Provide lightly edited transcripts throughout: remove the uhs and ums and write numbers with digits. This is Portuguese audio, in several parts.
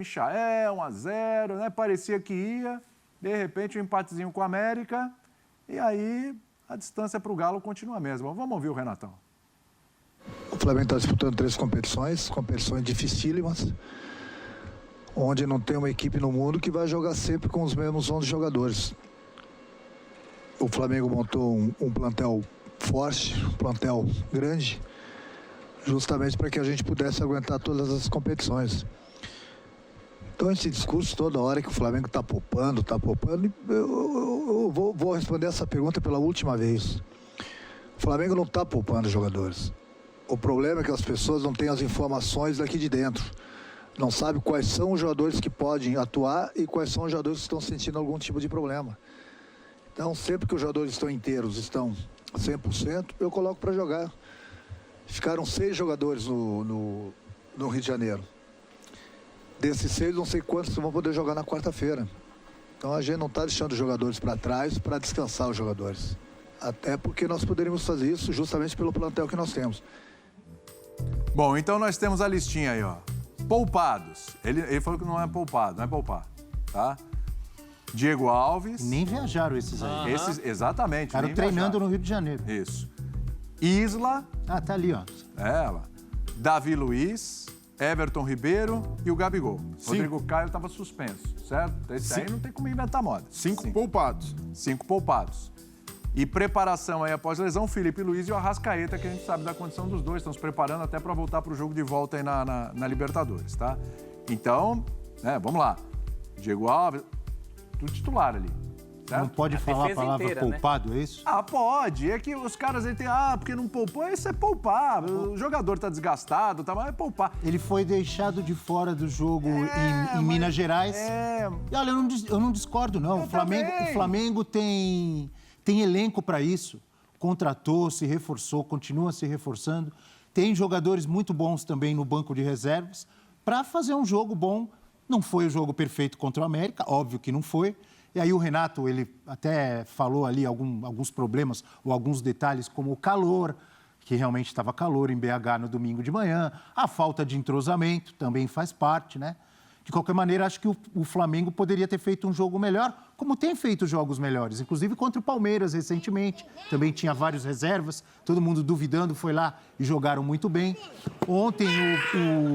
Michael, 1-0, né? Parecia que ia, de repente um empatezinho com o América, e aí a distância para o Galo continua a mesma. Vamos ouvir o Renatão. O Flamengo está disputando 3 competições dificílimas, onde não tem uma equipe no mundo que vai jogar sempre com os mesmos 11 jogadores. O Flamengo montou um plantel forte, um plantel grande, justamente para que a gente pudesse aguentar todas as competições. Então, esse discurso toda hora que o Flamengo está poupando, eu vou responder essa pergunta pela última vez. O Flamengo não está poupando jogadores. O problema é que as pessoas não têm as informações daqui de dentro. Não sabem quais são os jogadores que podem atuar e quais são os jogadores que estão sentindo algum tipo de problema. Então, sempre que os jogadores estão inteiros, estão 100%, eu coloco para jogar. Ficaram 6 jogadores no Rio de Janeiro. Desses 6, não sei quantos vão poder jogar na quarta-feira. Então, a gente não está deixando os jogadores para trás para descansar os jogadores. Até porque nós poderíamos fazer isso justamente pelo plantel que nós temos. Bom, então nós temos a listinha aí, ó. Poupados. Ele falou que não é poupado, não é poupar, tá? Diego Alves. Nem viajaram esses aí. Exatamente. Ficaram treinando no Rio de Janeiro. Isso. Isla. Ah, tá ali, ó. Ela. Davi Luiz, Everton Ribeiro e o Gabigol. Rodrigo Caio estava suspenso, certo? Esse aí não tem como inventar moda. 5 poupados. 5 poupados. E preparação aí após lesão, Felipe Luiz e o Arrascaeta, que a gente sabe da condição dos dois, estão se preparando até para voltar para o jogo de volta aí na Libertadores, tá? Então, né, vamos lá. Diego Alves, tudo titular ali. Certo? Não pode falar a palavra inteira, poupado, é isso? Ah, pode. É que os caras aí têm, porque não poupou, isso é poupar. O jogador tá desgastado, mas é poupar. Ele foi deixado de fora do jogo em Minas Gerais. E olha, eu não discordo, não. O Flamengo tem elenco para isso. Contratou, se reforçou, continua se reforçando. Tem jogadores muito bons também no banco de reservas para fazer um jogo bom. Não foi o jogo perfeito contra o América, óbvio que não foi. E aí o Renato, ele até falou ali alguns problemas ou alguns detalhes, como o calor, que realmente estava calor em BH no domingo de manhã, a falta de entrosamento também faz parte, né? De qualquer maneira, acho que o Flamengo poderia ter feito um jogo melhor, como tem feito jogos melhores, inclusive contra o Palmeiras recentemente. Também tinha várias reservas, todo mundo duvidando, foi lá e jogaram muito bem. Ontem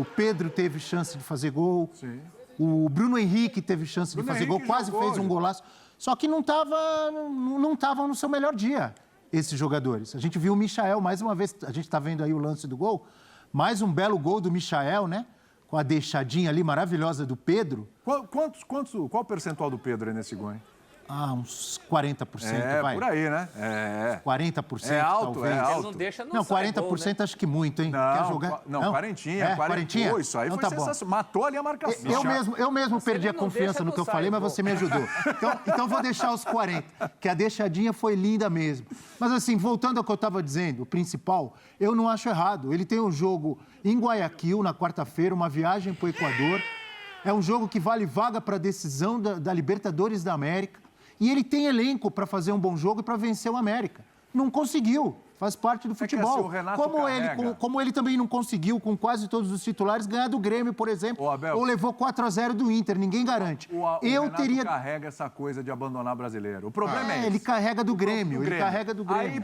o Pedro teve chance de fazer gol. Sim. O Bruno Henrique teve chance de fazer gol, quase fez um golaço. Só que não estavam no seu melhor dia, esses jogadores. A gente viu o Michael, mais uma vez, a gente está vendo aí o lance do gol, mais um belo gol do Michael, né? Com a deixadinha ali maravilhosa do Pedro. Qual o percentual do Pedro aí nesse gol, hein? Uns 40%, vai. Por aí, né? 40%, é alto, talvez. é alto. Não deixa, Não, 40% gol, né? acho que muito, hein? Quer jogar? Não, quarentinha. Pô, isso aí então, foi tá sensacional. Matou ali a marcação. Eu mesmo perdi a confiança no que eu falei, mas você me ajudou. Então vou deixar os 40, que a deixadinha foi linda mesmo. Mas assim, voltando ao que eu estava dizendo, o principal, eu não acho errado. Ele tem um jogo em Guayaquil, na quarta-feira, uma viagem para o Equador. É um jogo que vale vaga para a decisão da Libertadores da América. E ele tem elenco para fazer um bom jogo e para vencer o América. Não conseguiu, faz parte do futebol. Assim, o Renato como ele também não conseguiu, com quase todos os titulares, ganhar do Grêmio, por exemplo, ou levou 4-0 do Inter, ninguém garante. O Renato carrega essa coisa de abandonar brasileiro. O problema é esse. Ele carrega do Grêmio, ele carrega do Grêmio.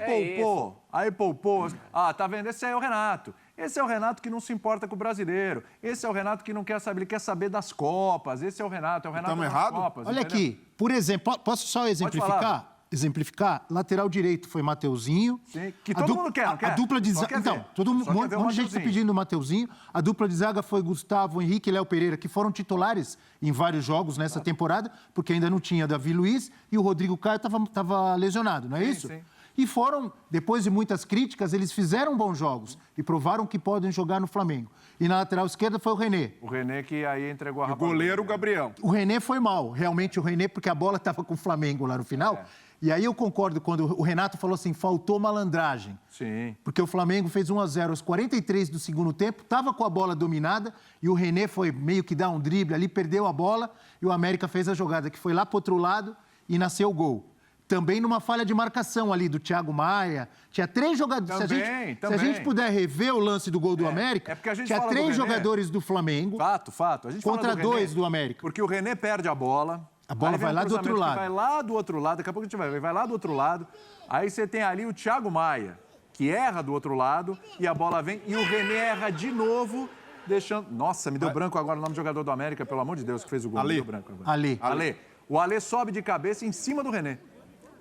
Aí poupou. Tá vendo? Esse aí é o Renato. Esse é o Renato que não se importa com o brasileiro. Esse é o Renato que não quer saber, ele quer saber das Copas. Esse é o Renato das Copas. Olha aqui, por exemplo, posso só exemplificar? Lateral direito foi Mateuzinho. Sim, que todo mundo quer, não quer? A dupla de zaga. Então, um monte de gente está pedindo o Mateuzinho. A dupla de zaga foi Gustavo Henrique e Léo Pereira, que foram titulares em vários jogos nessa temporada, porque ainda não tinha Davi Luiz e o Rodrigo Caio estava lesionado, não é isso? Sim. E foram, depois de muitas críticas, eles fizeram bons jogos e provaram que podem jogar no Flamengo. E na lateral esquerda foi o René. O René que aí entregou a rapadura. O goleiro, o Gabriel. O René foi mal, realmente o René, porque a bola estava com o Flamengo lá no final. E aí eu concordo quando o Renato falou assim, faltou malandragem. Sim. Porque o Flamengo fez 1-0 aos 43 do segundo tempo, estava com a bola dominada e o René foi meio que dar um drible ali, perdeu a bola e o América fez a jogada que foi lá para o outro lado e nasceu o gol. também numa falha de marcação ali do Thiago Maia. Tinha 3 jogadores. Se a gente puder rever o lance do gol do América, porque a gente tinha fala 3 do René. jogadores do Flamengo. Fato. A gente contra fala do 2 René, do América. Porque o René perde a bola. A bola vai lá do outro lado. Vai lá do outro lado, daqui a pouco a gente vai ver. Vai lá do outro lado. Aí você tem ali o Thiago Maia, que erra do outro lado, e a bola vem, e o René erra de novo, deixando... Nossa, me deu branco agora o nome do jogador do América, pelo amor de Deus, que fez o gol. Ale. Me deu branco agora. Ale. O Ale sobe de cabeça em cima do René.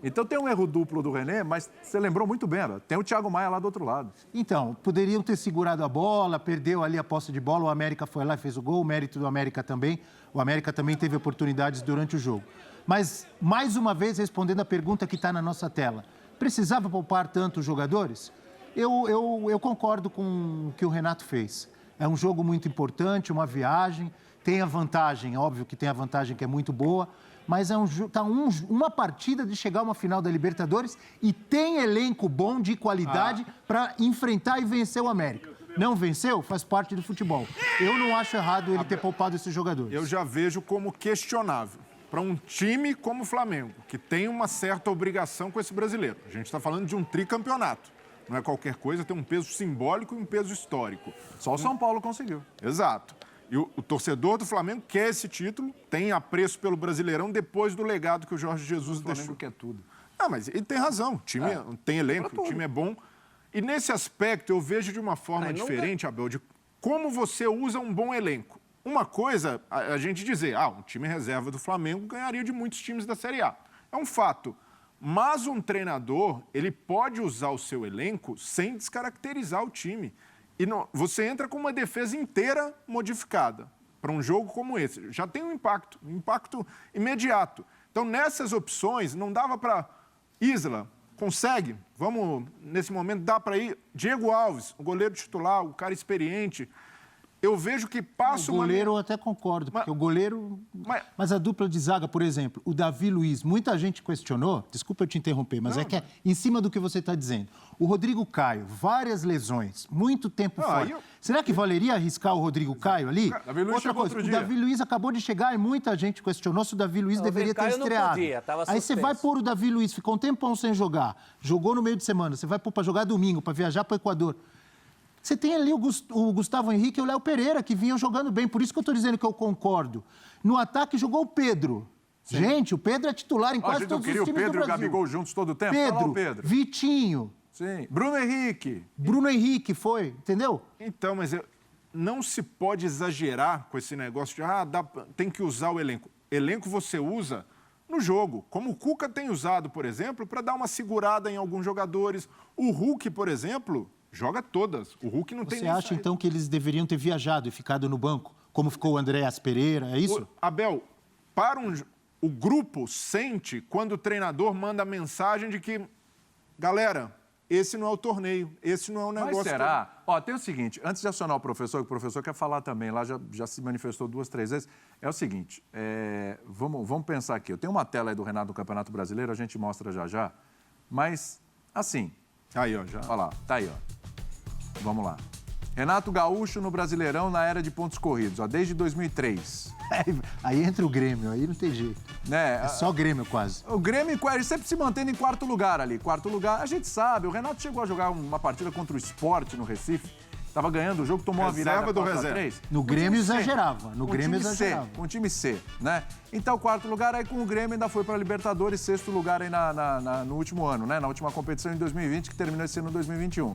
Então tem um erro duplo do René, mas você lembrou muito bem, ó, tem o Thiago Maia lá do outro lado. Então, poderiam ter segurado a bola, perdeu ali a posse de bola, o América foi lá e fez o gol, o mérito do América também. O América também teve oportunidades durante o jogo. Mas, mais uma vez, respondendo a pergunta que está na nossa tela, precisava poupar tantos jogadores? Eu concordo com o que o Renato fez. É um jogo muito importante, uma viagem, tem a vantagem, óbvio que tem a vantagem que é muito boa, mas uma partida de chegar a uma final da Libertadores e tem elenco bom de qualidade para enfrentar e vencer o América. Não venceu? Faz parte do futebol. Eu não acho errado ele ter poupado esses jogadores. Eu já vejo como questionável para um time como o Flamengo, que tem uma certa obrigação com esse brasileiro. A gente está falando de um tricampeonato. Não é qualquer coisa, tem um peso simbólico e um peso histórico. Só o São Paulo conseguiu. Exato. E o torcedor do Flamengo quer esse título, tem apreço pelo Brasileirão depois do legado que o Jorge Jesus deixou. O Flamengo quer tudo. Ah, mas ele tem razão. O time tem elenco, o time é bom. E nesse aspecto eu vejo de uma forma diferente, Abel, de como você usa um bom elenco. Uma coisa, a gente dizer, um time reserva do Flamengo ganharia de muitos times da Série A. É um fato. Mas um treinador, ele pode usar o seu elenco sem descaracterizar o time. E você entra com uma defesa inteira modificada para um jogo como esse. Já tem um impacto imediato. Então, nessas opções, não dava para... Isla, consegue? Vamos, nesse momento, dá para ir. Diego Alves, o goleiro titular, o cara experiente. Eu vejo que passa o goleiro eu até concordo, porque o goleiro... Mas a dupla de zaga, por exemplo, o Davi Luiz, muita gente questionou, desculpa eu te interromper, mas é que é em cima do que você está dizendo. O Rodrigo Caio, várias lesões, muito tempo fora. Será que valeria arriscar o Rodrigo Caio ali? Davi Luiz outra coisa, o Davi Luiz acabou de chegar e muita gente questionou se o Davi Luiz deveria ter estreado. Aí você vai pôr o Davi Luiz, ficou um tempão sem jogar, jogou no meio de semana, você vai pôr para jogar domingo, para viajar para o Equador. Você tem ali o Gustavo Henrique e o Léo Pereira, que vinham jogando bem. Por isso que eu estou dizendo que eu concordo. No ataque jogou o Pedro. Sim. Gente, o Pedro é titular em quase todos os times do Brasil. O Pedro e o Gabigol juntos todo o tempo? Pedro, Vitinho. Sim. Bruno Henrique foi, entendeu? Então, mas não se pode exagerar com esse negócio de tem que usar o elenco. Elenco você usa no jogo, como o Cuca tem usado, por exemplo, para dar uma segurada em alguns jogadores. O Hulk, por exemplo... Joga todas. O Hulk não tem nem saída. Você acha, então, que eles deveriam ter viajado e ficado no banco, como ficou o Andréas Pereira, é isso? Abel, o grupo sente quando o treinador manda a mensagem de que, galera, esse não é o torneio, esse não é o negócio. Mas será? Ó, tem o seguinte, antes de acionar o professor, que o professor quer falar também, lá já se manifestou 2, 3 vezes, é o seguinte, vamos pensar aqui, eu tenho uma tela aí do Renato do Campeonato Brasileiro, a gente mostra já, mas, assim... Aí, ó, já. Olha lá, tá aí, ó. Vamos lá. Renato Gaúcho no Brasileirão na era de pontos corridos, ó, desde 2003. Aí entra o Grêmio, aí não tem jeito. Né? É só o Grêmio quase. O Grêmio ele sempre se mantendo em quarto lugar ali. Quarto lugar, a gente sabe, o Renato chegou a jogar uma partida contra o Sport no Recife, estava ganhando o jogo, tomou uma virada 4-3. No Grêmio exagerava, Com o time C, né? Então, quarto lugar, aí com o Grêmio ainda foi para a Libertadores, sexto lugar aí no último ano, né? Na última competição em 2020, que terminou esse ano em 2021.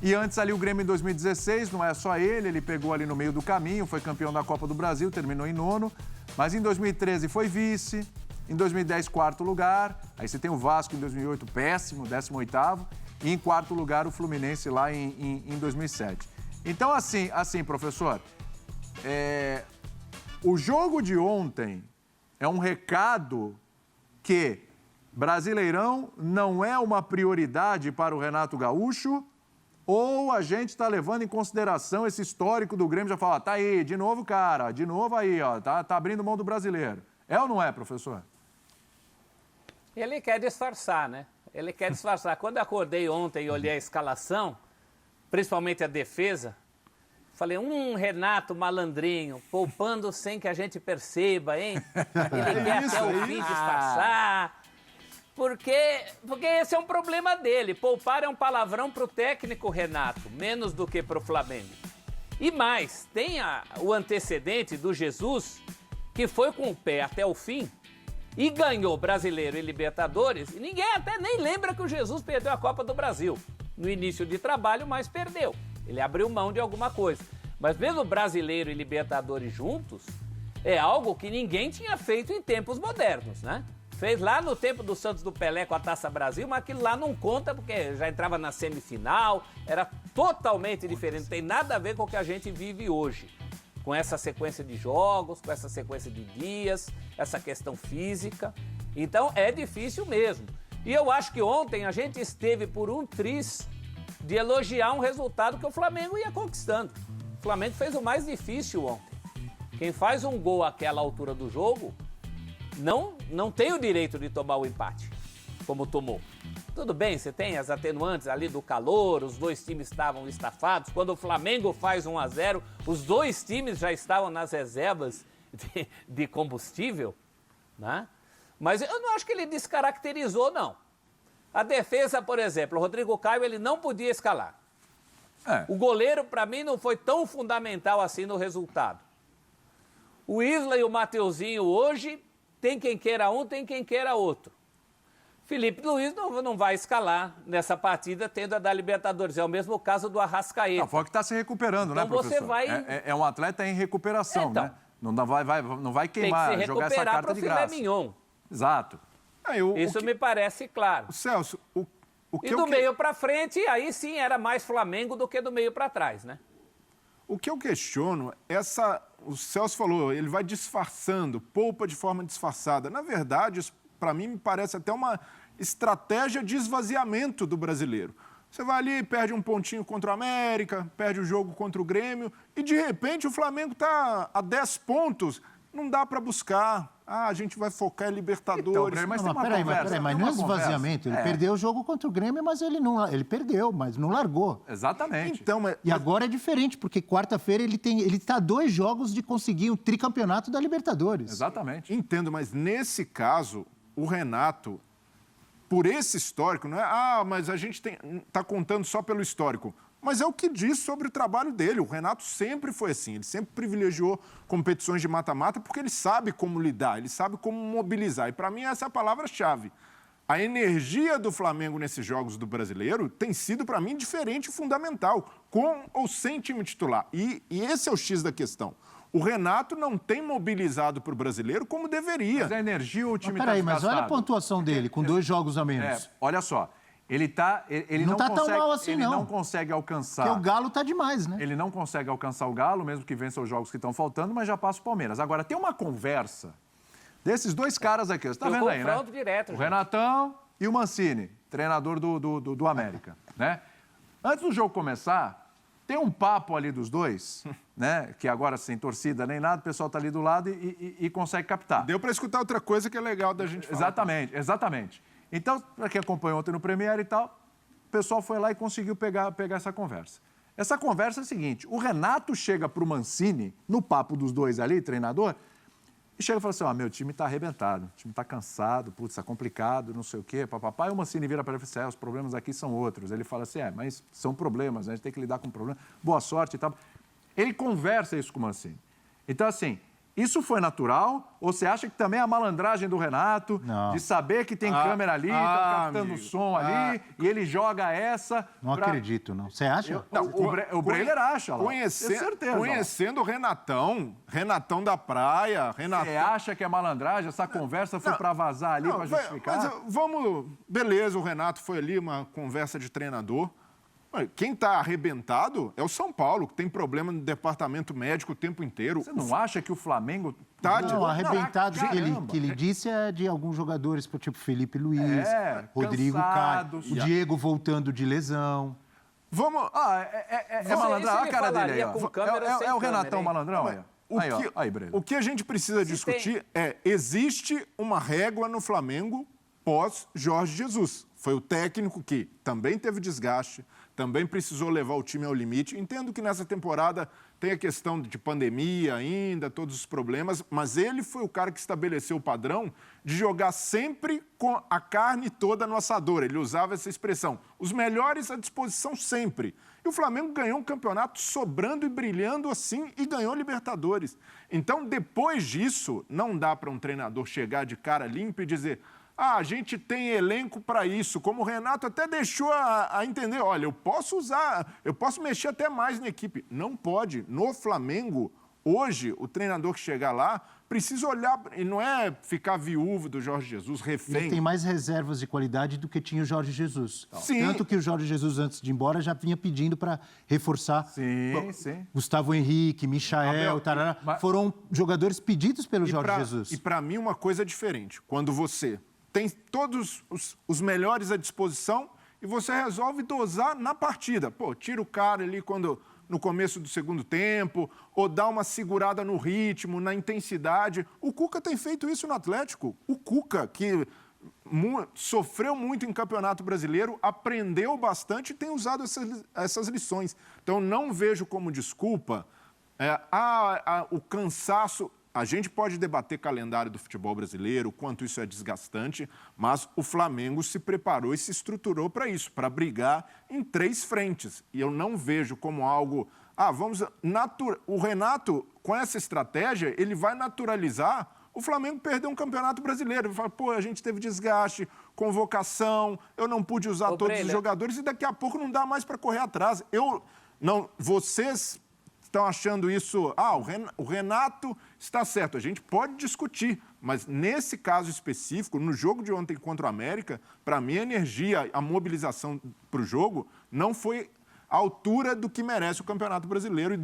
E antes ali o Grêmio em 2016, não é só ele pegou ali no meio do caminho, foi campeão da Copa do Brasil, terminou em 9º, mas em 2013 foi vice, em 2010 quarto lugar, aí você tem o Vasco em 2008 péssimo, 18º, e em quarto lugar o Fluminense lá em 2007. Então assim, professor, o jogo de ontem é um recado que Brasileirão não é uma prioridade para o Renato Gaúcho, ou a gente está levando em consideração esse histórico do Grêmio, já fala, tá aí, de novo, cara, de novo aí, ó, tá abrindo mão do brasileiro. É ou não é, professor? Ele quer disfarçar, né? Ele quer disfarçar. Quando eu acordei ontem e olhei a escalação, principalmente a defesa, falei, Renato malandrinho, poupando sem que a gente perceba, hein? Ele quer até o fim disfarçar. Porque esse é um problema dele. Poupar é um palavrão pro técnico Renato, menos do que pro Flamengo. E mais, tem o antecedente do Jesus, que foi com o pé até o fim e ganhou Brasileiro e Libertadores. E ninguém até nem lembra que o Jesus perdeu a Copa do Brasil no início de trabalho, mas perdeu. Ele abriu mão de alguma coisa. Mas mesmo Brasileiro e Libertadores juntos é algo que ninguém tinha feito em tempos modernos, né? Fez lá no tempo do Santos do Pelé com a Taça Brasil, mas aquilo lá não conta porque já entrava na semifinal, era totalmente diferente, não tem nada a ver com o que a gente vive hoje. Com essa sequência de jogos, com essa sequência de dias, essa questão física. Então é difícil mesmo. E eu acho que ontem a gente esteve por um triz de elogiar um resultado que o Flamengo ia conquistando. O Flamengo fez o mais difícil ontem. Quem faz um gol àquela altura do jogo não tem o direito de tomar o empate, como tomou. Tudo bem, você tem as atenuantes ali do calor, os dois times estavam estafados. Quando o Flamengo faz 1-0, os dois times já estavam nas reservas de combustível, né? Mas eu não acho que ele descaracterizou, não. A defesa, por exemplo, o Rodrigo Caio, ele não podia escalar. O goleiro, para mim, não foi tão fundamental assim no resultado. O Isla e o Mateuzinho hoje, tem quem queira um, tem quem queira outro. Felipe Luiz não vai escalar nessa partida, tendo a da Libertadores. É o mesmo caso do Arrascaeta. Não, foi que está se recuperando, então né, professor? Você vai... É um atleta em recuperação, então, né? Não vai queimar, tem que se jogar essa carta de graça. Filé Mignon. Exato. Isso me parece claro. Celso, e do meio para frente, aí sim era mais Flamengo do que do meio para trás, né? O que eu questiono, o Celso falou, ele vai disfarçando, poupa de forma disfarçada. Na verdade, isso, para mim, me parece até uma estratégia de esvaziamento do brasileiro. Você vai ali, perde um pontinho contra o América, perde o jogo contra o Grêmio, e de repente o Flamengo está a 10 pontos, não dá para buscar. A gente vai focar em Libertadores. Então, mas não é esvaziamento. Ele perdeu o jogo contra o Grêmio, mas ele perdeu, mas não largou. Exatamente. Então, e agora é diferente, porque quarta-feira ele está a 2 jogos de conseguir o tricampeonato da Libertadores. Exatamente. Entendo, mas nesse caso, o Renato, por esse histórico, não é, mas a gente está contando só pelo histórico. Mas é o que diz sobre o trabalho dele. O Renato sempre foi assim, ele sempre privilegiou competições de mata-mata porque ele sabe como lidar, ele sabe como mobilizar. E para mim essa é a palavra-chave. A energia do Flamengo nesses jogos do Brasileiro tem sido, para mim, diferente e fundamental, com ou sem time titular. E esse é o X da questão. O Renato não tem mobilizado para o Brasileiro como deveria. Mas a energia o time está desgastado. Mas olha a pontuação dele, com 2 jogos a menos. Olha só. Ele não tá consegue, tão mal assim, ele não. não consegue alcançar. Porque o Galo tá demais, né? Ele não consegue alcançar o Galo, mesmo que vença os jogos que estão faltando, mas já passa o Palmeiras. Agora, tem uma conversa desses 2 caras aqui. Você está vendo aí, né? Direto, o Renatão e o Mancini, treinador do América, né? Antes do jogo começar, tem um papo ali dos dois, né? Que agora, sem torcida nem nada, o pessoal tá ali do lado e consegue captar. Deu para escutar outra coisa que é legal da gente falar. Exatamente. Então, para quem acompanhou ontem no Premiere e tal, o pessoal foi lá e conseguiu pegar essa conversa. Essa conversa é a seguinte, o Renato chega para o Mancini, no papo dos dois ali, treinador, e chega e fala assim, meu time está arrebentado, o time está cansado, putz, está complicado, não sei o quê, papapá. E o Mancini vira para ele e fala assim, os problemas aqui são outros. Ele fala assim, mas são problemas, né? A gente tem que lidar com problemas, boa sorte e tal. Ele conversa isso com o Mancini. Então, assim, isso foi natural? Ou você acha que também é a malandragem do Renato, de saber que tem câmera ali, tá captando o som ali, e ele joga essa... Não acredito, não. Você acha? O Breiler acha lá. Conhecendo o Renatão da praia, Você acha que é malandragem? Essa conversa foi para vazar ali, para justificar? Mas beleza, o Renato foi ali, uma conversa de treinador. Quem está arrebentado é o São Paulo, que tem problema no departamento médico o tempo inteiro. Você não acha que o Flamengo... Não, arrebentado que ele disse é de alguns jogadores, tipo Felipe Luiz, Rodrigo Caio, o Diego voltando de lesão. Vamos... malandrão, olha a cara dele aí, ó. É o Renatão malandrão, O que a gente precisa discutir é, existe uma régua no Flamengo pós-Jorge Jesus. Foi o técnico que também teve desgaste, também precisou levar o time ao limite. Entendo que nessa temporada tem a questão de pandemia ainda, todos os problemas, mas ele foi o cara que estabeleceu o padrão de jogar sempre com a carne toda no assador. Ele usava essa expressão. Os melhores à disposição sempre. E o Flamengo ganhou um campeonato sobrando e brilhando assim e ganhou Libertadores. Então, depois disso, não dá para um treinador chegar de cara limpa e dizer: a gente tem elenco para isso. Como o Renato até deixou a entender, olha, eu posso mexer até mais na equipe. Não pode. No Flamengo, hoje, o treinador que chegar lá precisa olhar, e não é ficar viúvo do Jorge Jesus, refém. Ele tem mais reservas de qualidade do que tinha o Jorge Jesus. Sim. Tanto que o Jorge Jesus, antes de ir embora, já vinha pedindo para reforçar. Sim. Gustavo Henrique, Michael, Tarará, foram jogadores pedidos pelo Jorge Jesus. E para mim, uma coisa diferente. Quando você tem todos os melhores à disposição e você resolve dosar na partida. Pô, tira o cara ali no começo do segundo tempo, ou dá uma segurada no ritmo, na intensidade. O Cuca tem feito isso no Atlético. O Cuca, que sofreu muito em Campeonato Brasileiro, aprendeu bastante e tem usado essas lições. Então, não vejo como desculpa o cansaço. A gente pode debater calendário do futebol brasileiro, o quanto isso é desgastante, mas o Flamengo se preparou e se estruturou para isso, para brigar em 3 frentes. E eu não vejo como algo... O Renato, com essa estratégia, ele vai naturalizar o Flamengo perder um campeonato brasileiro. Ele fala, pô, a gente teve desgaste, convocação, eu não pude usar todos os jogadores e daqui a pouco não dá mais para correr atrás. Vocês estão achando isso... o Renato está certo. A gente pode discutir, mas nesse caso específico, no jogo de ontem contra o América, para mim a energia, a mobilização para o jogo não foi à altura do que merece o Campeonato Brasileiro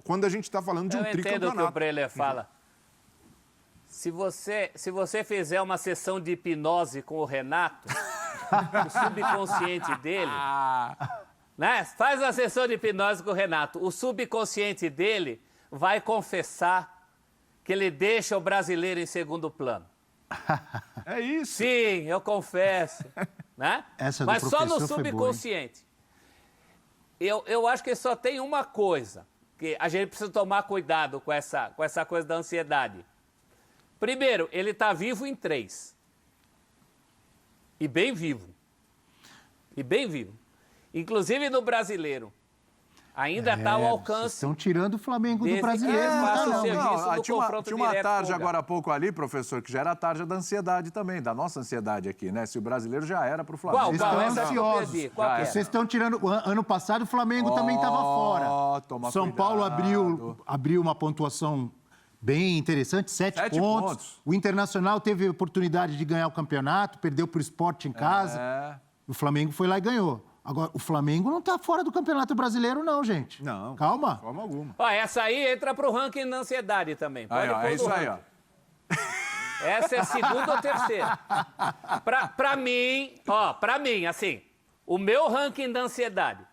quando a gente está falando de um tricampeonato. Eu entendo o que o Breler fala. Se você fizer uma sessão de hipnose com o Renato, o subconsciente dele... Né? Faz uma sessão de hipnose com o Renato. O subconsciente dele vai confessar que ele deixa o brasileiro em segundo plano. É isso. Sim, eu confesso. Né? Mas só no subconsciente. Eu acho que só tem uma coisa, que a gente precisa tomar cuidado com essa coisa da ansiedade. Primeiro, ele está vivo em 3. E bem vivo. Inclusive no brasileiro. Ainda está ao alcance. Estão tirando o Flamengo do brasileiro. Tinha uma tarja agora há pouco ali, professor, que já era a tarja da ansiedade também, da nossa ansiedade aqui, né? Se o brasileiro já era para o Flamengo. Vocês estão ansiosos. Vocês estão tirando... Ano passado o Flamengo também estava fora. São Paulo abriu uma pontuação bem interessante, 7 pontos. O Internacional teve a oportunidade de ganhar o campeonato, perdeu para o Sport em casa. O Flamengo foi lá e ganhou. Agora, o Flamengo não está fora do Campeonato Brasileiro, não, gente. Não. Calma. De forma alguma. Essa aí entra pro ranking da ansiedade também. É isso aí, ó. Essa é segunda ou terceira. Pra mim, assim, o meu ranking da ansiedade,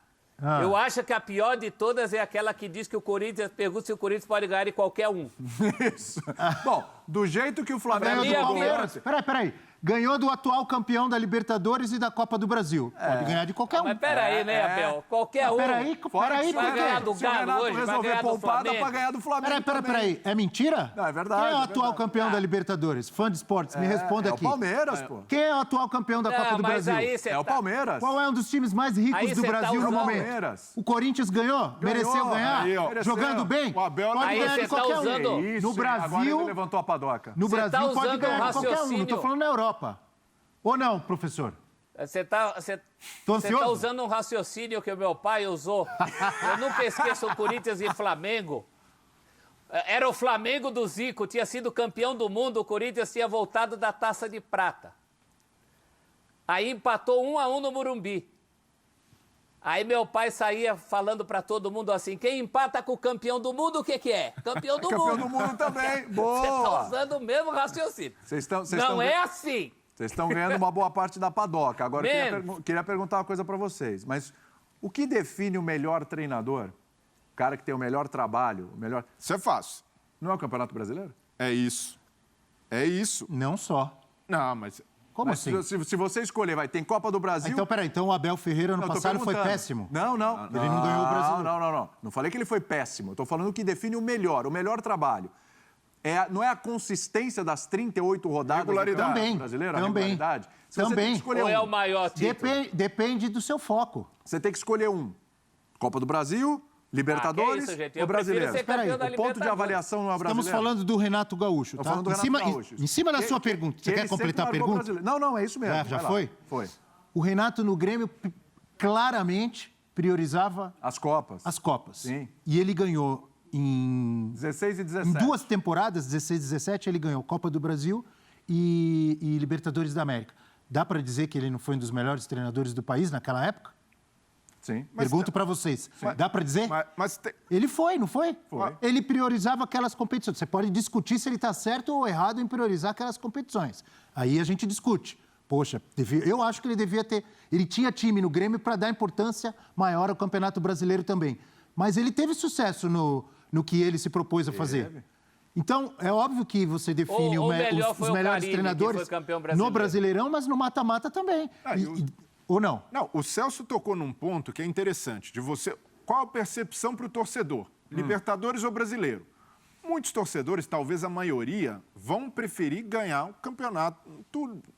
eu acho que a pior de todas é aquela que diz que o Corinthians, pergunta se o Corinthians pode ganhar de qualquer um. Isso. Bom, do jeito que o Flamengo... Peraí. Ganhou do atual campeão da Libertadores e da Copa do Brasil. Pode ganhar de qualquer um. Mas peraí, né, Abel? Qualquer um. Peraí, vai ganhar do Galo hoje, vai ganhar do Flamengo. Para ganhar do Flamengo. Peraí. É mentira? Não, é verdade. Quem é o atual campeão da Libertadores? Fã de esportes, me responda aqui. É o Palmeiras, pô. Quem é o atual campeão da Copa do Brasil? É o Palmeiras. Qual é um dos times mais ricos do Brasil no momento? O Corinthians ganhou? Mereceu ganhar? Jogando bem? O Abel pode ganhar de qualquer um. No Brasil... Agora ele levantou a padoca. No Brasil pode ganhar de qualquer um. Não estou falando na Europa. Ou não, professor? Você tá usando um raciocínio que o meu pai usou. Eu nunca esqueço o Corinthians e Flamengo. Era o Flamengo do Zico, tinha sido campeão do mundo, o Corinthians tinha voltado da Taça de Prata. Aí empatou 1-1 no Morumbi. Aí meu pai saía falando para todo mundo assim, quem empata com o campeão do mundo, o que é? Campeão do mundo. Campeão do mundo também. Boa. Você está usando o mesmo raciocínio. Não é assim. Vocês estão ganhando uma boa parte da padoca. Agora, eu queria perguntar uma coisa para vocês. Mas o que define o melhor treinador? O cara que tem o melhor trabalho, o melhor... Isso é fácil. Não é o Campeonato Brasileiro? É isso. Não só. Não, mas... Como Mas assim? Se você escolher, tem Copa do Brasil... Então, peraí, então o Abel Ferreira ano Eu tô passado foi perguntando. péssimo? Não. Ele não ganhou o Brasileiro. Não. Não falei que ele foi péssimo. Eu tô falando que define o melhor trabalho. Não é a consistência das 38 rodadas Regularidade. do Também, brasileiro? A também. regularidade? Se você Também. tem que escolher Ou é o maior título? Depende do seu foco. Você tem que escolher um. Copa do Brasil, Libertadores que isso, gente. ou Eu prefiro Brasileiro? ser campeão Peraí, da O ponto de Libertadores. avaliação não é brasileiro. Estamos falando do Renato Gaúcho, Tô tá? falando do Renato Gaúcho. Em cima da sua pergunta. Você quer completar a pergunta? Não, é isso mesmo. Já Vai lá. foi? Foi. O Renato no Grêmio claramente priorizava As Copas. as Copas. Sim. E ele ganhou em 16 e Em 17. 2 temporadas, 16 e 17, ele ganhou Copa do Brasil e Libertadores da América. Dá para dizer que ele não foi um dos melhores treinadores do país naquela época? Sim. Pergunto para vocês. Dá para dizer? Ele foi, não foi? Foi. Ele priorizava aquelas competições. Você pode discutir se ele está certo ou errado em priorizar aquelas competições. Aí a gente discute. Poxa, eu acho que ele devia ter... Ele tinha time no Grêmio para dar importância maior ao Campeonato Brasileiro também. Mas ele teve sucesso no que ele se propôs a fazer. Então, é óbvio que você define Ou melhor os foi o melhores Carille, treinadores que foi campeão brasileiro. no Brasileirão, mas no mata-mata também. Ou não? Não, o Celso tocou num ponto que é interessante, de você... Qual a percepção para o torcedor? Libertadores ou Brasileiro? Muitos torcedores, talvez a maioria, vão preferir ganhar o campeonato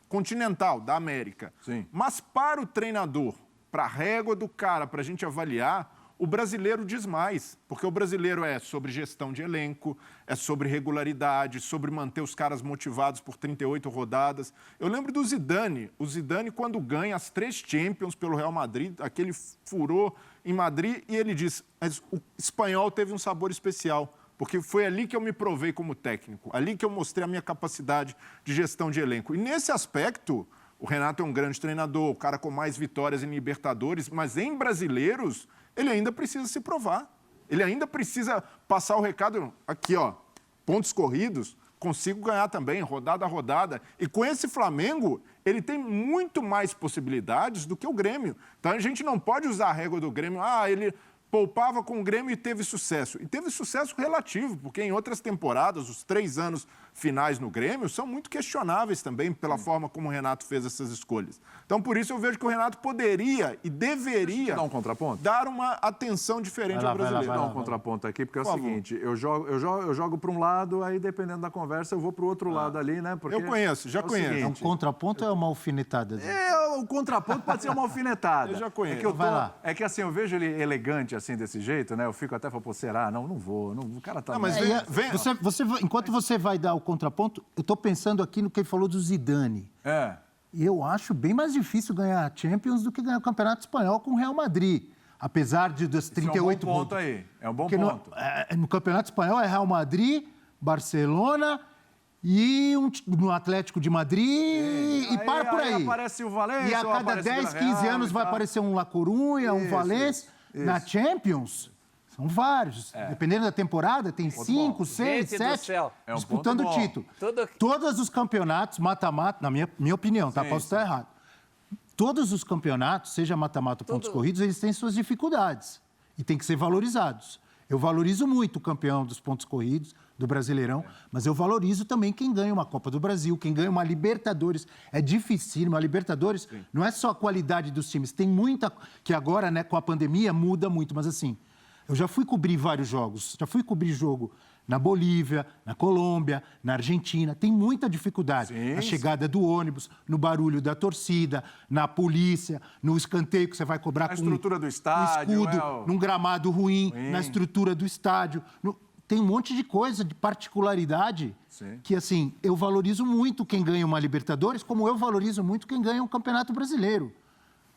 continental da América. Sim. Mas para o treinador, para a régua do cara, para a gente avaliar, o brasileiro diz mais, porque o brasileiro é sobre gestão de elenco, é sobre regularidade, sobre manter os caras motivados por 38 rodadas. Eu lembro do Zidane. O Zidane, quando ganha as 3 Champions pelo Real Madrid, aquele furor em Madrid, e ele diz, mas o espanhol teve um sabor especial, porque foi ali que eu me provei como técnico, ali que eu mostrei a minha capacidade de gestão de elenco. E nesse aspecto, o Renato é um grande treinador, o cara com mais vitórias em Libertadores, mas em brasileiros, ele ainda precisa se provar. Ele ainda precisa passar o recado, aqui, ó, pontos corridos, consigo ganhar também, rodada a rodada. E com esse Flamengo, ele tem muito mais possibilidades do que o Grêmio. Então a gente não pode usar a régua do Grêmio, ele poupava com o Grêmio e teve sucesso. E teve sucesso relativo, porque em outras temporadas, os 3 anos finais no Grêmio são muito questionáveis também pela forma como o Renato fez essas escolhas. Então, por isso, eu vejo que o Renato poderia e deveria dar um contraponto? Dar uma atenção diferente ao brasileiro. Vou dar um contraponto aqui, porque é o seguinte, eu jogo para um lado, aí dependendo da conversa, eu vou para o outro lado ali, né? Porque eu conheço, já conheço. É um contraponto ou é uma alfinetada? O contraponto pode ser uma alfinetada. Eu já conheço. É que assim, eu vejo ele elegante assim, desse jeito, né? Eu fico até falando, pô, será? Não vou. O cara tá... Não, mas enquanto você vai dar o contraponto, eu estou pensando aqui no que ele falou do Zidane. Eu acho bem mais difícil ganhar a Champions do que ganhar o Campeonato Espanhol com o Real Madrid. Apesar das 38 pontos. É um bom ponto aí. É um bom ponto. No Campeonato Espanhol é Real Madrid, Barcelona e no Atlético de Madrid e para por aí. Aparece o Valência. E a cada 10, 15 anos vai aparecer um La Coruña, um Valência. Na Champions, são vários. Dependendo da temporada, tem 5, 6, 7 disputando o título. Todos os campeonatos, mata-mata, na minha opinião, tá? Posso estar errado. Todos os campeonatos, seja mata-mata ou pontos corridos, eles têm suas dificuldades e têm que ser valorizados. Eu valorizo muito o campeão dos pontos corridos, do Brasileirão, mas eu valorizo também quem ganha uma Copa do Brasil, quem ganha uma Libertadores. É dificílimo. A Libertadores não é só a qualidade dos times, tem muita... Que agora, né, com a pandemia, muda muito, mas assim, eu já fui cobrir vários jogos, já fui cobrir jogo na Bolívia, na Colômbia, na Argentina. Tem muita dificuldade. Na chegada do ônibus, no barulho da torcida, na polícia, no escanteio que você vai cobrar com... Na estrutura do estádio. Um escudo, num gramado ruim, na estrutura do estádio. Tem um monte de coisa, de particularidade, que, assim, eu valorizo muito quem ganha uma Libertadores, como eu valorizo muito quem ganha um Campeonato Brasileiro.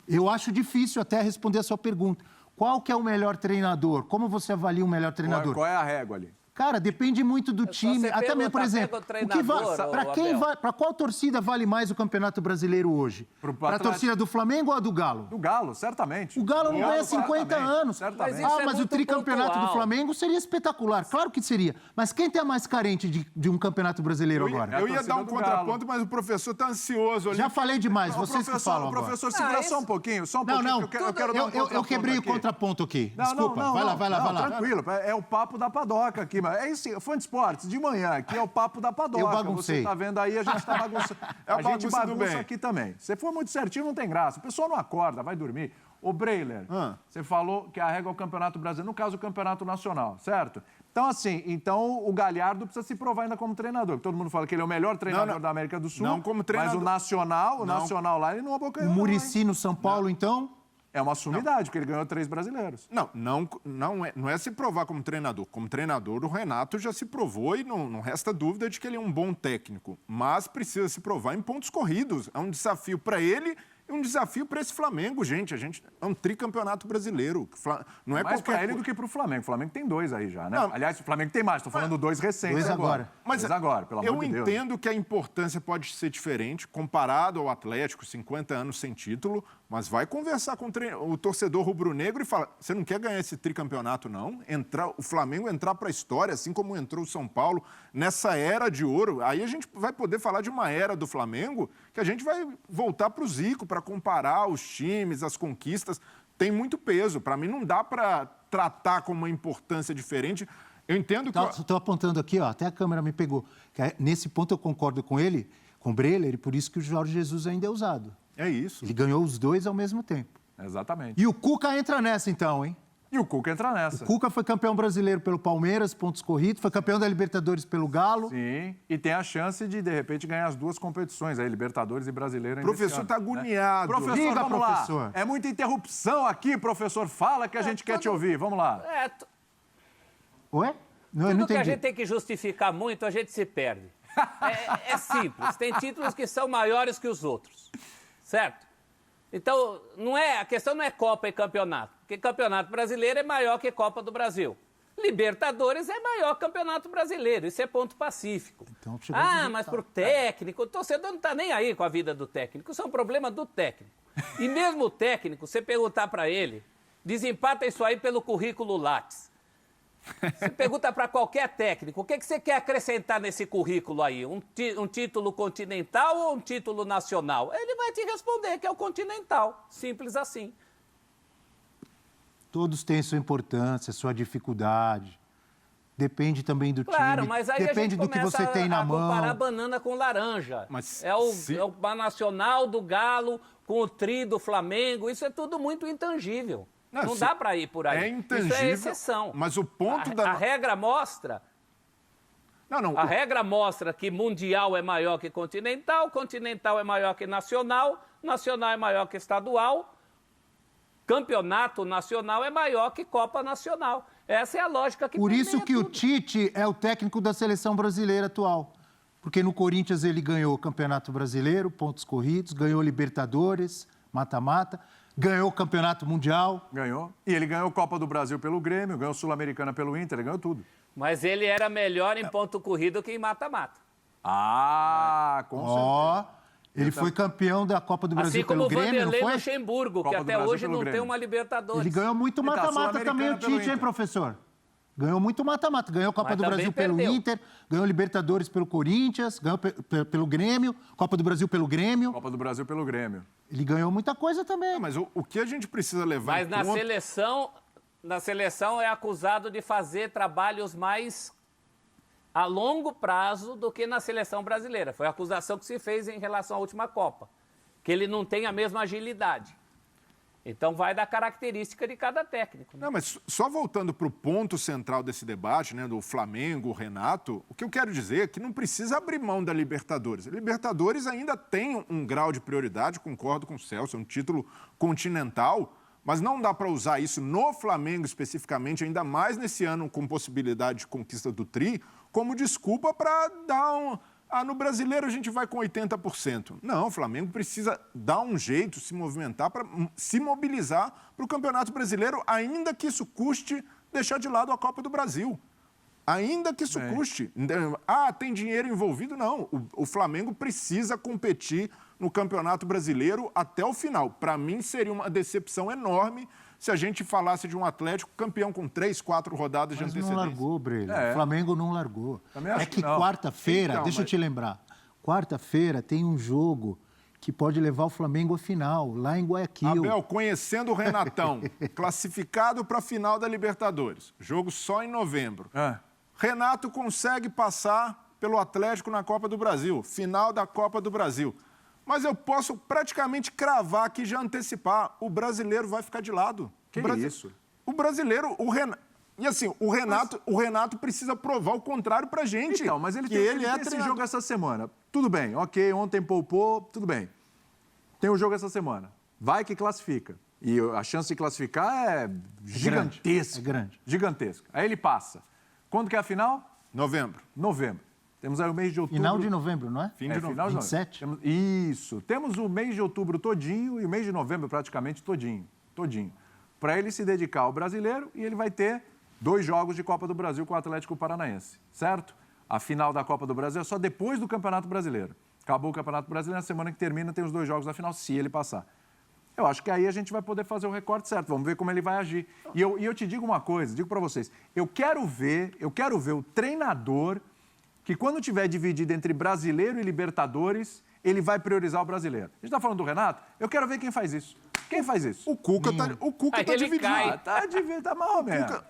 Eu acho difícil até responder a sua pergunta. Qual que é o melhor treinador? Como você avalia o melhor treinador? Qual é a régua ali? Cara, depende muito do time. Até mesmo, por exemplo, para qual torcida vale mais o Campeonato Brasileiro hoje? Para a torcida do Flamengo ou a do Galo? Do Galo, certamente. O Galo não ganha 50 anos. Certamente. Mas o tricampeonato do Flamengo seria espetacular. Claro que seria. Mas quem tem a mais carente de um Campeonato Brasileiro agora? Eu ia dar um contraponto, mas o professor está ansioso. Já falei demais, vocês que falam agora. Professor, segura só um pouquinho. Eu quebrei o contraponto aqui. Desculpa, vai lá. Tranquilo, é o papo da padoca aqui. Lima, é isso, fã de esportes, de manhã, aqui é o papo da padoca. Eu baguncei. Você tá vendo aí, a gente tá bagunçando. A gente bagunça do bem. bagunça aqui também. Se for muito certinho, não tem graça. O pessoal não acorda, vai dormir. Ô, Breiler, você falou que a régua é o Campeonato Brasileiro, no caso, o Campeonato Nacional, certo? Então, assim, o Galhardo precisa se provar ainda como treinador. Todo mundo fala que ele é o melhor treinador da América do Sul. Não como treinador. Mas o Nacional lá, ele não abocanhou. O Muricy no São Paulo, então? É uma sumidade, porque ele ganhou 3 brasileiros. Não é se provar como treinador. Como treinador, o Renato já se provou e não resta dúvida de que ele é um bom técnico. Mas precisa se provar em pontos corridos. É um desafio para ele e um desafio para esse Flamengo, gente. A gente é um tricampeonato brasileiro. Não é mais qualquer para ele do que para o Flamengo. O Flamengo tem 2 aí já, né? Não. Aliás, o Flamengo tem mais. Estou falando 2 recentes 2 agora. Mas 2 agora, pelo amor de Deus. Eu entendo que a importância pode ser diferente, comparado ao Atlético, 50 anos sem título, mas vai conversar com o torcedor rubro-negro e fala, você não quer ganhar esse tricampeonato, não? O Flamengo entrar para a história, assim como entrou o São Paulo, nessa era de ouro. Aí a gente vai poder falar de uma era do Flamengo que a gente vai voltar para o Zico, para comparar os times, as conquistas. Tem muito peso. Para mim, não dá para tratar com uma importância diferente. Eu entendo que... Estou apontando aqui, ó, até a câmera me pegou. Nesse ponto eu concordo com ele, com o Breiler, e por isso que o Jorge Jesus ainda é usado. É isso. Ele ganhou os 2 ao mesmo tempo. Exatamente. E o Cuca entra nessa, então, hein? E o Cuca entra nessa. O Cuca foi campeão brasileiro pelo Palmeiras, pontos corridos, foi campeão da Libertadores pelo Galo. Sim, e tem a chance de repente, ganhar as 2 competições, aí, Libertadores e Brasileiro. O professor está agoniado. Né? Professor, Diga, vamos professor. lá. É muita interrupção aqui, professor. Fala que a gente quer te ouvir. Vamos lá. Ué? Não Tudo que a entendi. gente tem que justificar muito, a gente se perde. É simples. Tem títulos que são maiores que os outros. Certo? Então, a questão não é Copa e campeonato. Porque campeonato brasileiro é maior que Copa do Brasil. Libertadores é maior que campeonato brasileiro. Isso é ponto pacífico. Então, chegou a digitar. Mas pro técnico, o torcedor não está nem aí com a vida do técnico. Isso é um problema do técnico. E mesmo o técnico, você perguntar para ele, desempata isso aí pelo currículo Lattes. Você pergunta para qualquer técnico, o que você quer acrescentar nesse currículo aí? Um título continental ou um título nacional? Ele vai te responder que é o continental. Simples assim. Todos têm sua importância, sua dificuldade. Depende também do Claro, time. mas aí Depende a gente do que você tem na mão. comparar banana com laranja. Mas é o nacional do Galo com o tri do Flamengo. Isso é tudo muito intangível. Não dá para ir por aí. É intangível. Isso é exceção. Mas o ponto A regra mostra... A regra mostra que mundial é maior que continental, continental é maior que nacional, nacional é maior que estadual, campeonato nacional é maior que Copa Nacional. Essa é a lógica que Por permeia isso que tudo. o Tite é o técnico da seleção brasileira atual. Porque no Corinthians ele ganhou o Campeonato Brasileiro, pontos corridos, ganhou Libertadores, mata-mata, ganhou o Campeonato Mundial. Ganhou. E ele ganhou Copa do Brasil pelo Grêmio, ganhou Sul-Americana pelo Inter, ele ganhou tudo. Mas ele era melhor em ponto corrido que em mata-mata. Com certeza. Ele foi campeão da Copa do Brasil Assim como pelo o Grêmio, Vanderlei não foi? Luxemburgo, Copa que do até Brasil hoje pelo não tem Grêmio. uma Libertadores. Ele ganhou muito Ele tá mata-mata também, o Sul-Americana pelo Tite, hein, Inter. professor? Ganhou muito mata-mata. Ganhou Copa Mas do também Brasil pelo perdeu. Inter, ganhou Libertadores pelo Corinthians, ganhou pelo Grêmio, Copa do Brasil pelo Grêmio. Copa do Brasil pelo Grêmio. Ele ganhou muita coisa também. Mas o que a gente precisa levar Mas em na conta... seleção é acusado de fazer trabalhos mais a longo prazo do que na seleção brasileira. Foi a acusação que se fez em relação à última Copa, que ele não tem a mesma agilidade. Então vai da característica de cada técnico. Né? Não, mas só voltando para o ponto central desse debate, né, do Flamengo, o Renato, o que eu quero dizer é que não precisa abrir mão da Libertadores. A Libertadores ainda tem um grau de prioridade, concordo com o Celso, é um título continental, mas não dá para usar isso no Flamengo especificamente, ainda mais nesse ano com possibilidade de conquista do Tri, como desculpa para dar no brasileiro a gente vai com 80%. Não, o Flamengo precisa dar um jeito, se movimentar, para se mobilizar para o Campeonato Brasileiro, ainda que isso custe deixar de lado a Copa do Brasil. Ainda que isso custe. Tem dinheiro envolvido? Não. O Flamengo precisa competir no Campeonato Brasileiro até o final. Para mim, seria uma decepção enorme se a gente falasse de um Atlético campeão com 3, 4 rodadas de Mas antecedência. não largou, Breno. O Flamengo não largou. Também acho É que não. quarta-feira, Então, deixa eu te lembrar, quarta-feira tem um jogo que pode levar o Flamengo à final, lá em Guayaquil. Abel, conhecendo o Renatão, classificado para a final da Libertadores, jogo só em novembro. Renato consegue passar pelo Atlético na Copa do Brasil, final da Copa do Brasil. Mas eu posso praticamente cravar aqui, já antecipar, o brasileiro vai ficar de lado. Isso? O brasileiro, o Renato... E assim, o Renato precisa provar o contrário pra gente. Então, mas ele que tem, ele é esse treinador. jogo essa semana. Tudo bem, ok, ontem poupou, tudo bem. Tem o jogo essa semana. Vai que classifica. E a chance de classificar é gigantesca. É grande. Gigantesca. Aí ele passa. Quando que é a final? Novembro. Novembro. Temos aí o mês de outubro. Final de novembro, não é? Fim de Final de 27? novembro. Isso. Temos o mês de outubro todinho e o mês de novembro praticamente todinho. Para ele se dedicar ao brasileiro e ele vai ter 2 jogos de Copa do Brasil com o Atlético Paranaense, certo? A final da Copa do Brasil é só depois do Campeonato Brasileiro. Acabou o Campeonato Brasileiro, na semana que termina tem os 2 jogos da final, se ele passar. Eu acho que aí a gente vai poder fazer o recorte certo, vamos ver como ele vai agir. E eu te digo uma coisa, digo para vocês, eu quero ver o treinador que quando tiver dividido entre brasileiro e Libertadores, ele vai priorizar o brasileiro. A gente está falando do Renato, eu quero ver quem faz isso. Quem faz isso? O Cuca tá Ele dividido. cai. Tá mal mesmo.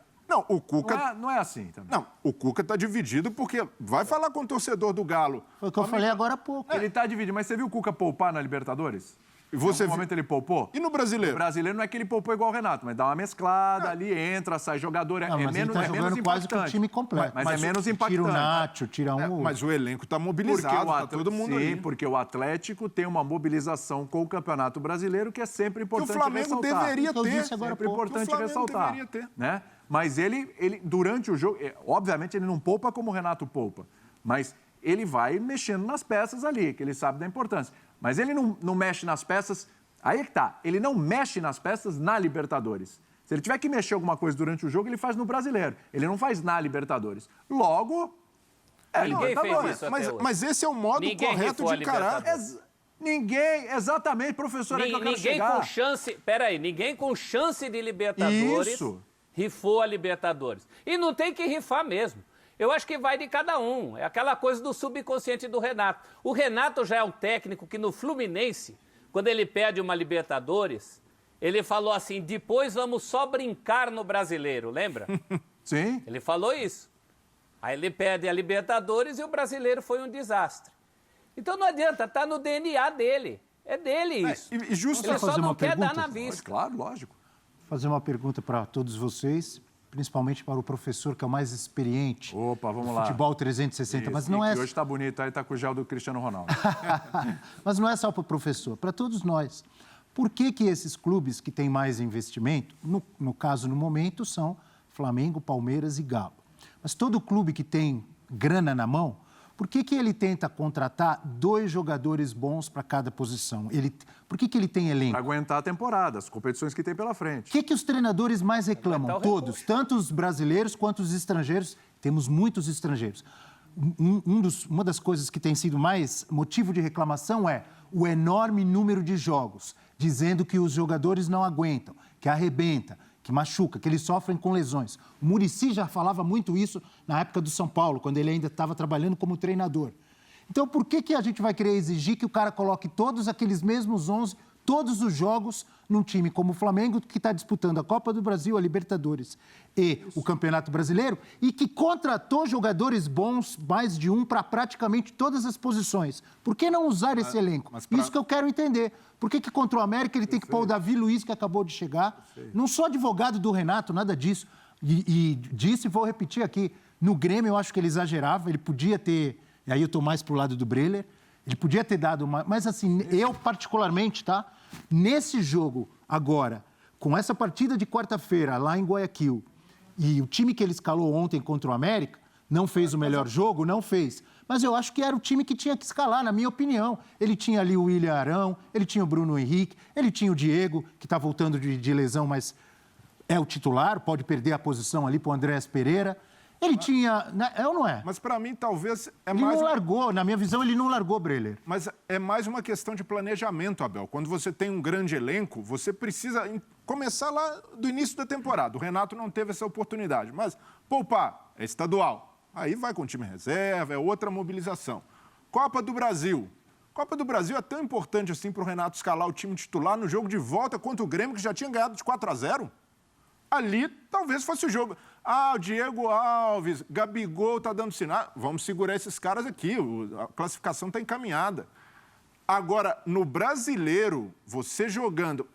O Cuca... Não é assim também. Não, o Cuca tá dividido porque vai falar com o torcedor do Galo. Foi o que eu falei agora há pouco. Ele tá dividido, mas você viu o Cuca poupar na Libertadores? E você Em algum momento ele poupou? E no O brasileiro? brasileiro não é que ele poupou igual o Renato, mas dá uma mesclada ali, entra, sai jogador, Não, mas ele tá jogando quase com o time completo. Mas é menos impactante. Tira o Nacho, tira um... Mas o elenco tá Porque mobilizado, tá todo mundo ali. porque o Atlético tem uma mobilização com o Campeonato Brasileiro que é sempre Que importante o Flamengo ressaltar. deveria Que eu ter. disse agora há Sempre pouco. importante Que o Flamengo ressaltar. deveria ter. Né? Mas ele, durante o jogo, obviamente ele não poupa como o Renato poupa, mas ele vai mexendo nas peças ali, que ele sabe da importância. Mas ele não mexe nas peças, aí é que tá, ele não mexe nas peças na Libertadores. Se ele tiver que mexer alguma coisa durante o jogo, ele faz no Brasileiro, ele não faz na Libertadores. Logo, Ninguém fez Libertadores. isso até hoje. Mas esse é o modo Ninguém correto rifou a de encarar. Libertadores. Ninguém, exatamente, professor, é que eu quero Ninguém chegar. com chance... Peraí, ninguém com chance de Libertadores Isso. rifou a Libertadores. E não tem que rifar mesmo. Eu acho que vai de cada um. É aquela coisa do subconsciente do Renato. O Renato já é um técnico que no Fluminense, quando ele perde uma Libertadores, ele falou assim, depois vamos só brincar no Brasileiro, lembra? Sim. Ele falou isso. Aí ele perde a Libertadores e o Brasileiro foi um desastre. Então não adianta, tá no DNA dele. É dele isso. E justo Ele só fazer não uma quer dar pergunta? na vista. Claro, lógico. Fazer uma pergunta para todos vocês, principalmente para o professor que é o mais experiente. Opa, vamos do lá. Futebol 360, mas Isso, não e é... que hoje tá bonito, aí tá com o gel do Cristiano Ronaldo. Mas não é só para o professor, para todos nós. Por que esses clubes que têm mais investimento, no caso, no momento, são Flamengo, Palmeiras e Galo. Mas todo clube que tem grana na mão, por que ele tenta contratar 2 jogadores bons para cada posição? Por que ele tem elenco? Para aguentar a temporada, as competições que tem pela frente. O que os treinadores mais reclamam? Aguentar o Todos, tanto os brasileiros quanto os estrangeiros. Temos muitos estrangeiros. Uma das coisas que tem sido mais motivo de reclamação é o enorme número de jogos, dizendo que os jogadores não aguentam, que arrebenta, que machuca, que eles sofrem com lesões. O Muricy já falava muito isso na época do São Paulo, quando ele ainda estava trabalhando como treinador. Então, por que a gente vai querer exigir que o cara coloque todos aqueles mesmos 11, todos os jogos, num time como o Flamengo, que está disputando a Copa do Brasil, a Libertadores e o Campeonato Brasileiro, e que contratou jogadores bons, mais de um, para praticamente todas as posições? Por que não usar esse elenco? Isso que eu quero entender. Por que contra o América ele tem que pôr o Davi Luiz, que acabou de chegar? Não sou advogado do Renato, nada disso. E disse, vou repetir aqui, no Grêmio eu acho que ele exagerava, ele podia ter... E aí eu estou mais pro lado do Breler. Ele podia ter dado uma... Mas assim, eu particularmente, tá? Nesse jogo, agora, com essa partida de quarta-feira lá em Guayaquil, e o time que ele escalou ontem contra o América, não fez o melhor jogo? Não fez. Mas eu acho que era o time que tinha que escalar, na minha opinião. Ele tinha ali o William Arão, ele tinha o Bruno Henrique, ele tinha o Diego, que está voltando de lesão, mas é o titular, pode perder a posição ali para o Andréas Pereira. Ele tinha... É ou não é? Mas para mim, talvez, Ele não largou, na minha visão, ele não largou, Breler. Mas é mais uma questão de planejamento, Abel. Quando você tem um grande elenco, você precisa começar lá do início da temporada. O Renato não teve essa oportunidade, mas poupar é estadual. Aí vai com o time reserva, é outra mobilização. Copa do Brasil. Copa do Brasil é tão importante assim para o Renato escalar o time titular no jogo de volta contra o Grêmio, que já tinha ganhado de 4-0. Ali, talvez fosse o jogo. o Diego Alves, Gabigol tá dando sinal. Vamos segurar esses caras aqui, a classificação está encaminhada. Agora, no brasileiro, você jogando...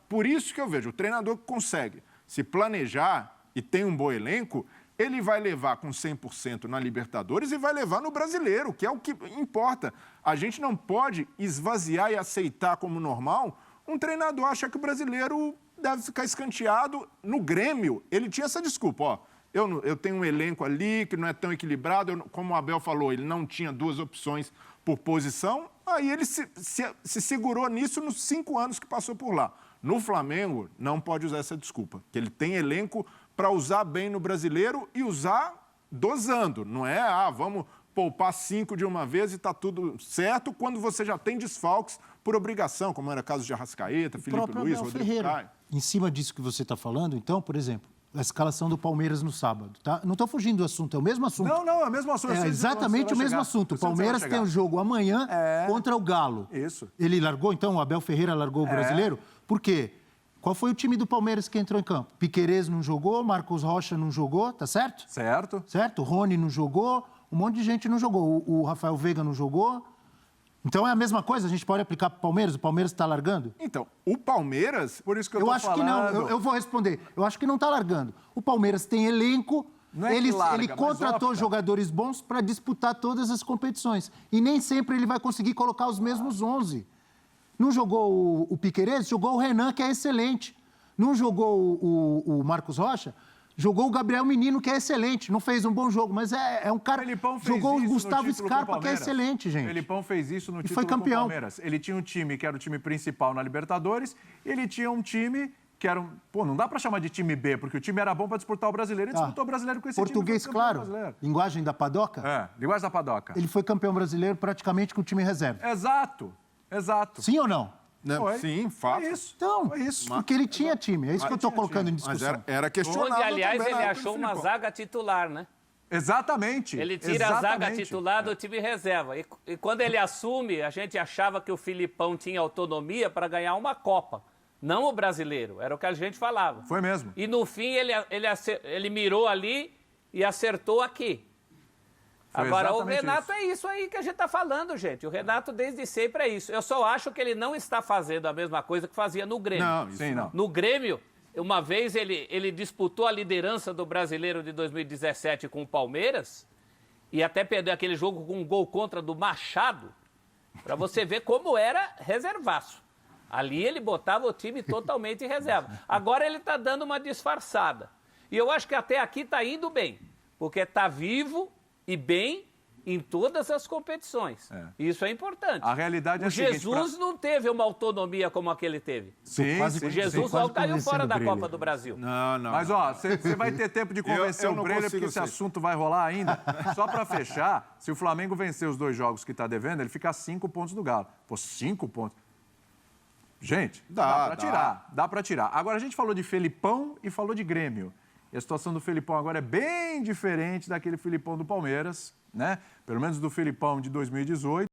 Por isso que eu vejo, o treinador que consegue se planejar e tem um bom elenco, ele vai levar com 100% na Libertadores e vai levar no brasileiro, que é o que importa. A gente não pode esvaziar e aceitar como normal um treinador achar que o brasileiro deve ficar escanteado. No Grêmio, ele tinha essa desculpa, ó. Eu tenho um elenco ali que não é tão equilibrado, como o Abel falou, ele não tinha 2 opções por posição, aí ele se segurou nisso nos 5 anos que passou por lá. No Flamengo, não pode usar essa desculpa, que ele tem elenco para usar bem no brasileiro e usar dosando, não é, vamos poupar 5 de uma vez e está tudo certo, quando você já tem desfalques por obrigação, como era o caso de Arrascaeta, Felipe Luiz, Rodrigo Caio. Em cima disso que você está falando, então, por exemplo, a escalação do Palmeiras no sábado, tá? Não estou fugindo do assunto, é o mesmo assunto. Não, é o mesmo assunto. É exatamente o mesmo assunto. O Palmeiras tem um jogo amanhã contra o Galo. Isso. Ele largou, então, o Abel Ferreira largou o brasileiro? Por quê? Qual foi o time do Palmeiras que entrou em campo? Piquerez não jogou, Marcos Rocha não jogou, tá certo? Certo. Certo? Rony não jogou, um monte de gente não jogou. O Rafael Veiga não jogou. Então é a mesma coisa? A gente pode aplicar para o Palmeiras? O Palmeiras está largando? Então, o Palmeiras... Por isso que eu Eu tô acho falando... que não. Eu vou responder. Eu acho que não está largando. O Palmeiras tem elenco... Não é que larga, ele contratou jogadores bons para disputar todas as competições. E nem sempre ele vai conseguir colocar os mesmos 11. Não jogou o Piquerez? Jogou o Renan, que é excelente. Não jogou o Marcos Rocha? Jogou o Gabriel Menino, que é excelente. Não fez um bom jogo, mas é um cara... Jogou o Gustavo Scarpa, que é excelente, gente. O Felipão fez isso no título foi campeão. com o Palmeiras. Ele tinha um time que era o time principal na Libertadores, e ele tinha um time que era não dá para chamar de time B, porque o time era bom para disputar o brasileiro, e disputou o brasileiro com esse Português, time. Português, claro. Linguagem da padoca? Linguagem da padoca. Ele foi campeão brasileiro praticamente com o time reserva. Exato. Sim ou não? Não, sim, fato. Foi isso. Então, foi isso. porque ele tinha time. É isso que eu estou colocando em discussão. Mas era questionável. Onde, aliás, também, ele achou uma zaga titular, né? Exatamente. Ele tira a zaga titular do time reserva. E quando ele assume, a gente achava que o Filipão tinha autonomia para ganhar uma Copa. Não o brasileiro. Era o que a gente falava. Foi mesmo. E no fim ele mirou ali e acertou aqui. Agora, o Renato é isso aí que a gente está falando, gente. O Renato, desde sempre, é isso. Eu só acho que ele não está fazendo a mesma coisa que fazia no Grêmio. Não, sim, não. No Grêmio, uma vez ele disputou a liderança do Brasileiro de 2017 com o Palmeiras e até perdeu aquele jogo com um gol contra do Machado, para você ver como era reservaço. Ali ele botava o time totalmente em reserva. Agora ele está dando uma disfarçada. E eu acho que até aqui está indo bem, porque está vivo e bem em todas as competições. Isso é importante. A realidade é a seguinte... O Jesus não teve uma autonomia como aquele teve. Sim, o Jesus só caiu fora da Copa do Brasil. Não. Mas, ó, você vai ter tempo de convencer o Breyer, porque esse assunto vai rolar ainda. Só para fechar, se o Flamengo vencer os 2 jogos que está devendo, ele fica a 5 pontos do Galo. Pô, 5 pontos. Gente, dá para tirar. Dá para tirar. Agora, a gente falou de Felipão e falou de Grêmio. E a situação do Felipão agora é bem diferente daquele Felipão do Palmeiras, né? Pelo menos do Felipão de 2018.